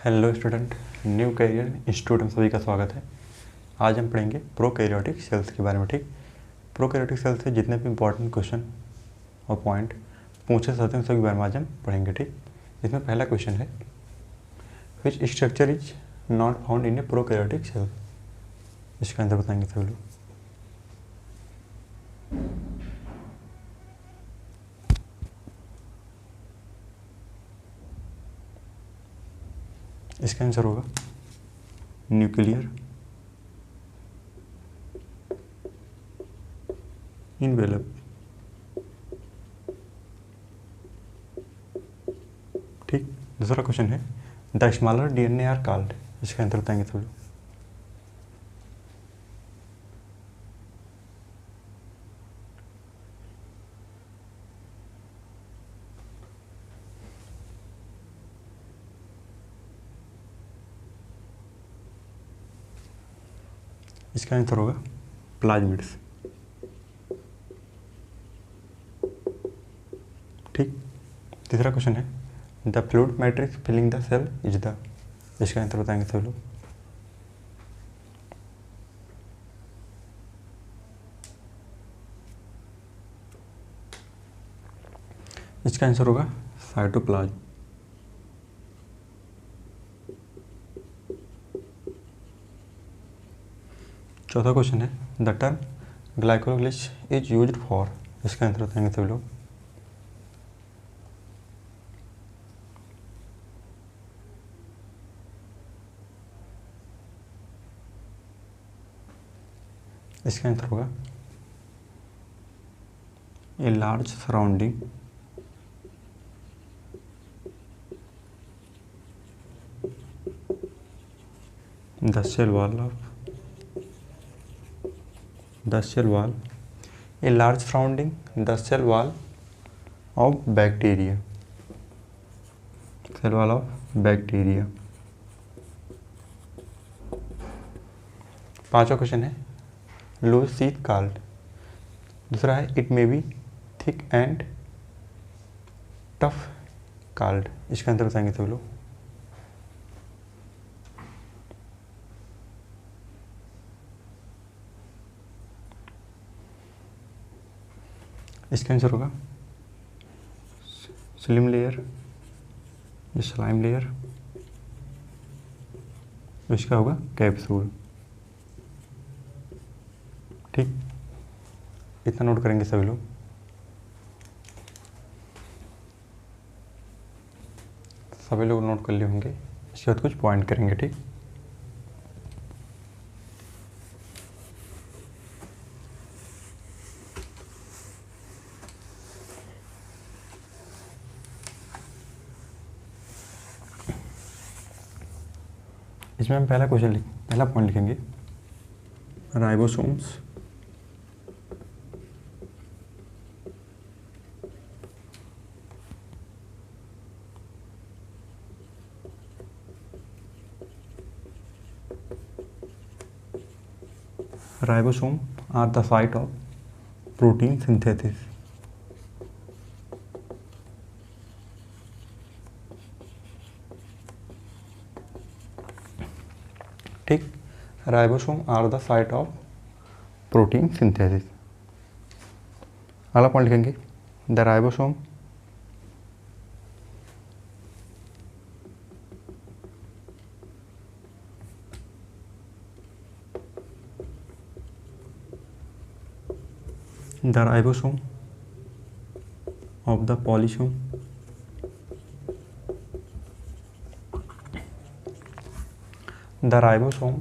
Hello student, new career institute में सभी का स्वागत है। आज हम पढ़ेंगे प्रोकैरियोटिक सेल्स के बारे में। ठीक, प्रोकैरियोटिक सेल्स से जितने भी इंपॉर्टेंट क्वेश्चन और पॉइंट पूछे जाते हैं सभी बारे में आज हम पढ़ेंगे। ठीक, इसमें पहला क्वेश्चन है, which structure is not found in a prokaryotic cell. इसका आंसर बताएंगे सभी लोग। इसका आंसर होगा न्यूक्लियर इनवेलप। ठीक, दूसरा क्वेश्चन है, the smaller DNA are called. इसका आंसर बताएंगे सभी लोग। इसका आंसर होगा प्लाज्मिड्स। ठीक, तीसरा क्वेश्चन है, the fluid matrix filling the cell is the. इसका आंसर बताएंगे सभी लोग। इसका आंसर होगा साइटोप्लाज्म। चौथा क्वेश्चन है, the term glycolysis is used for. इसका आंसर बताएंगे सभी लोग। इसका आंसर होगा a large surrounding the cell wall of the cell wall a large surrounding the cell wall of bacteria. Cell wall of bacteria. पांचवा question है, loose sheath called. दूसरा है, it may be thick and tough called. इसका answer बताएंगे सभी लोग। इसका answer होगा स्लिम लेयर या स्लाइम लेयर। इसका होगा कैप्सूल। ठीक, इतना नोट करेंगे सभी लोग। सभी लोग नोट कर लिए होंगे। इसके बाद कुछ पॉइंट करेंगे। ठीक, इसमें हम पहला पॉइंट लिखेंगे, ribosomes Ribosome are the site of protein synthesis. ठीक, ribosome are the site of protein synthesis. अगला पॉइंट लिखेंगे, the ribosome the ribosome of the polysome the ribosome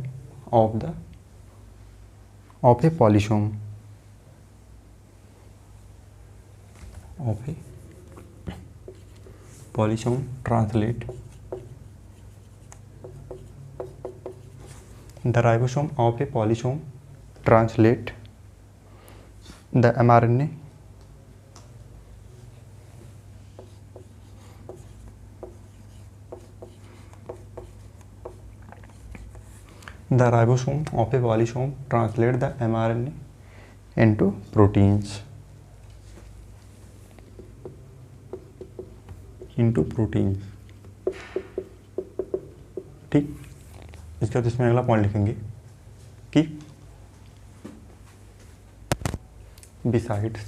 of a polysome translate the ribosome of a polysome translate the mRNA the ribosome of a polysome translate the mRNA into proteins. ठीक। इसके बाद इसमें अगला point लिखेंगे कि besides,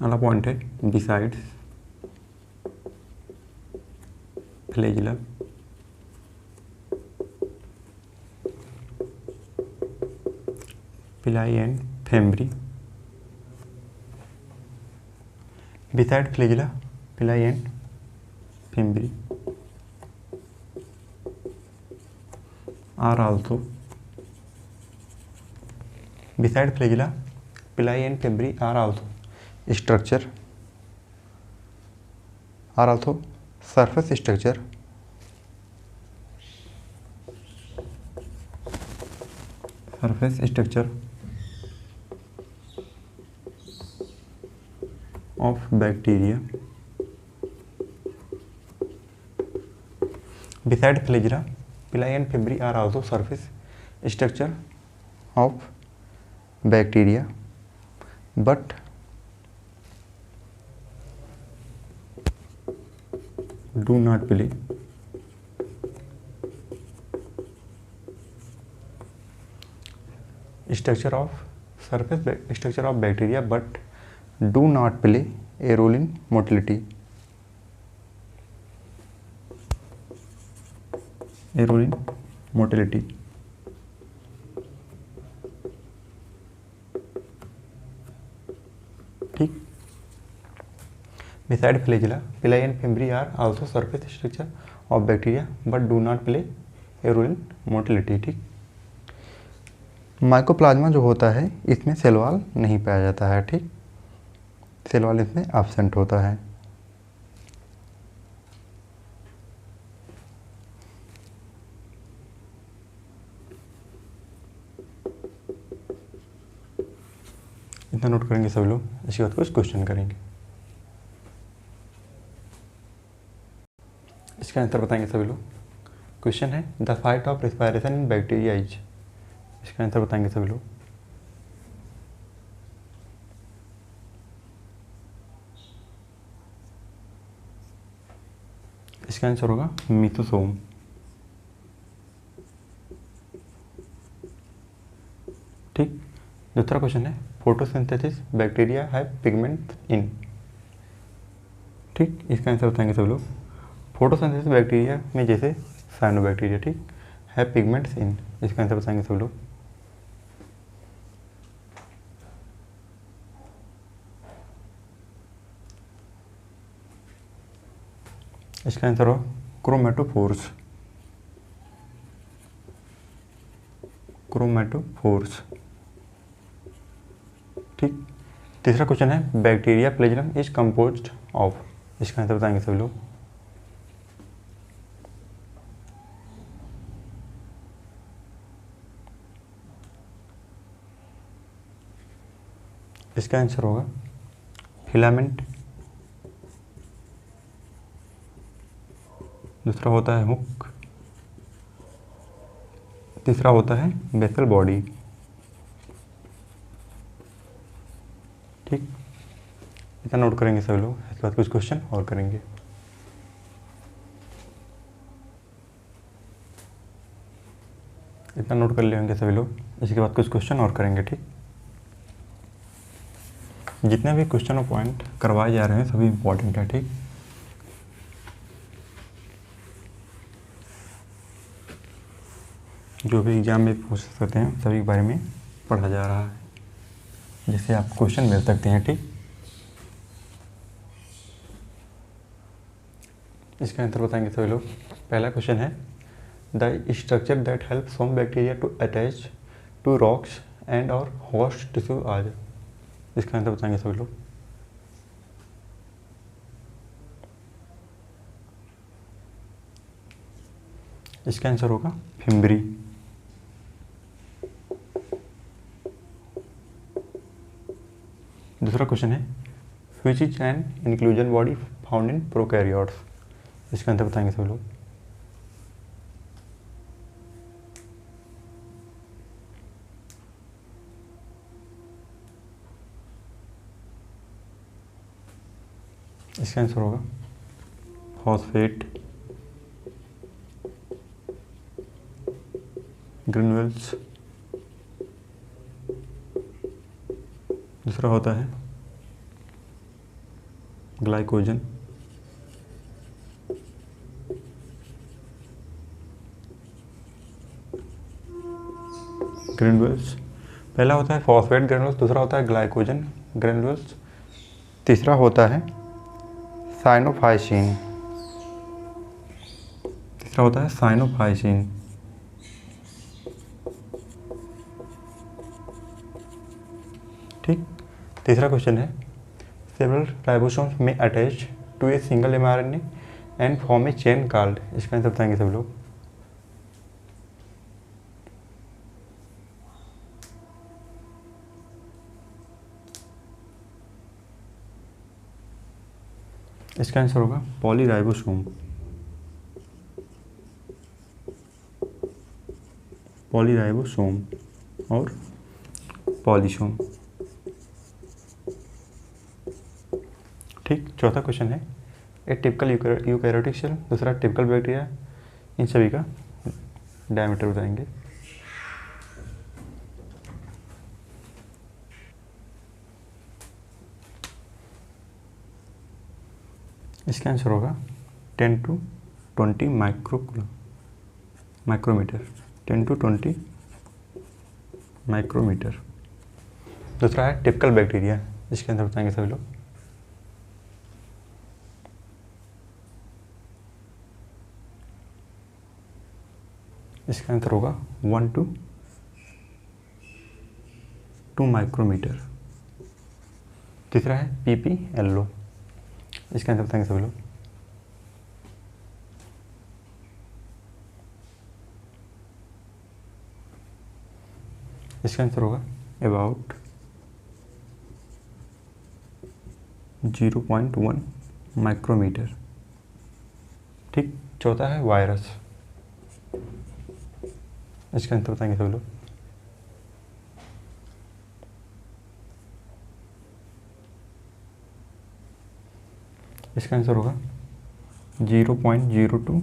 अगला point है besides flagella pili and fimbriae, beside flagella pili and fimbriae are also, beside flagella pili and fimbriae are also surface structure of bacteria. Beside flagella pili and fimbriae are also surface structure of bacteria, but do not play structure of bacteria, but do not play a role in motility. ठीक। Beside flagella pili and fimbriae are also surface structure of bacteria but do not play a role in motility। ठीक। Mycoplasma जो होता है इसमें cell wall नहीं पाया जाता है। ठीक, सेल वॉल इसमें एब्सेंट होता है। इतना नोट करेंगे सभी लोग, इसके बाद कुछ क्वेश्चन करेंगे, इसका आंसर बताएंगे सभी लोग। क्वेश्चन है the fight of respiration in bacteria is, इसका आंसर बताएंगे सभी लोग। इसका आंसर होगा मीथोसोम। ठीक। दूसरा क्वेश्चन है फोटोसिंथेसिस बैक्टीरिया हैव पिगमेंट इन। ठीक, इसका आंसर बताएंगे सब लोग। फोटोसिंथेसिस बैक्टीरिया में जैसे साइनोबैक्टीरिया, ठीक, हैव पिगमेंट्स इन, इसका आंसर बताएंगे सब लोग। इसका आंसर हो क्रोमेटोफोर्स। ठीक। तीसरा क्वेश्चन है bacteria flagellum is composed of, इसका आंसर बताएंगे सभी लोग। इसका आंसर होगा फिलामेंट, दूसरा होता है हुक, तीसरा होता है बेसल बॉडी। ठीक, इतना नोट करेंगे सभी लोग, इसके बाद कुछ क्वेश्चन और करेंगे। इतना नोट कर लेंगे सभी लोग, इसके बाद कुछ क्वेश्चन और करेंगे। ठीक, जितने भी क्वेश्चन और पॉइंट करवाए जा रहे हैं सभी इम्पोर्टेंट है। ठीक, जो भी एग्जाम में पूछ सकते हैं सभी के बारे में पढ़ा जा रहा है, जिससे आप क्वेश्चन मिल सकते हैं। ठीक, इसका आंसर बताएंगे सभी लोग। पहला क्वेश्चन है the structure that help some bacteria to attach to rocks and और होस्ट टिश्यू आज, इसका आंसर बताएंगे सभी लोग। इसका आंसर होगा फिम्ब्री। दूसरा क्वेश्चन है which is an inclusion body found in prokaryotes, इसका आंसर बताएंगे सभी लोग। इसका आंसर होगा फॉस्फेट ग्रेन्यूल्स। दूसरा होता है ग्लाइकोजन। ग्रेन्यूल्स, पहला होता है फॉस्फेट ग्रेन्यूल्स, दूसरा होता है ग्लाइकोजन ग्रेन्यूल्स, तीसरा होता है साइनोफाइसिन। तीसरा होता है साइनोफाइसिन। ठीक, तीसरा क्वेश्चन है several ribosomes may attach to a single mRNA and form a chain called. इसका आंसर बताएंगे सब लोग। इसका आंसर होगा पॉलीराइबोसोम। पॉलीराइबोसोम और पॉलीसोम। ठीक, चौथा क्वेश्चन है ए टिपिकल यूकैरियोटिक सेल, दूसरा टिपिकल बैक्टीरिया, इन सभी का डायमीटर बताएंगे। इसका आंसर होगा 10 to 20 माइक्रोमीटर। 10 to 20 micrometer. दूसरा है टिपिकल बैक्टीरिया, इसके अंदर बताएंगे सभी लोग। इसका आंसर होगा 1 to 2 माइक्रोमीटर। तीसरा है PPLO, इसका आंसर बताएंगे सभी लोग। इसका आंसर होगा अबाउट 0.1 माइक्रोमीटर। ठीक, चौथा है वायरस, इसका आंसर बताएंगे सभी लोग। इसका आंसर होगा 0.02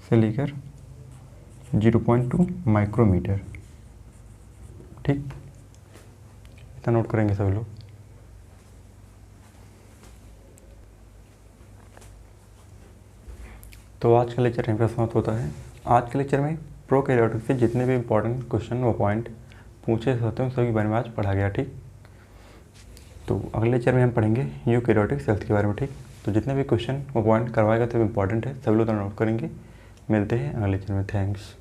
से लेकर 0.2 माइक्रोमीटर। ठीक, इतना नोट करेंगे सभी लोग। तो आज का लेक्चर यहीं पर समाप्त होता है। आज के लेक्चर में प्रोकैरियोटिक से जितने भी इंपॉर्टेंट क्वेश्चन व पॉइंट पूछे जाते हैं उन सभी बारे में आज पढ़ा गया। ठीक, तो अगले लेक्चर में हम पढ़ेंगे यूकैरियोटिक सेल्स के बारे में। ठीक, तो जितने भी क्वेश्चन व पॉइंट करवाएगा तो इंपॉर्टेंट है, सभी लोग नोट करेंगे। मिलते हैं अगले लेक्चर में। थैंक्स।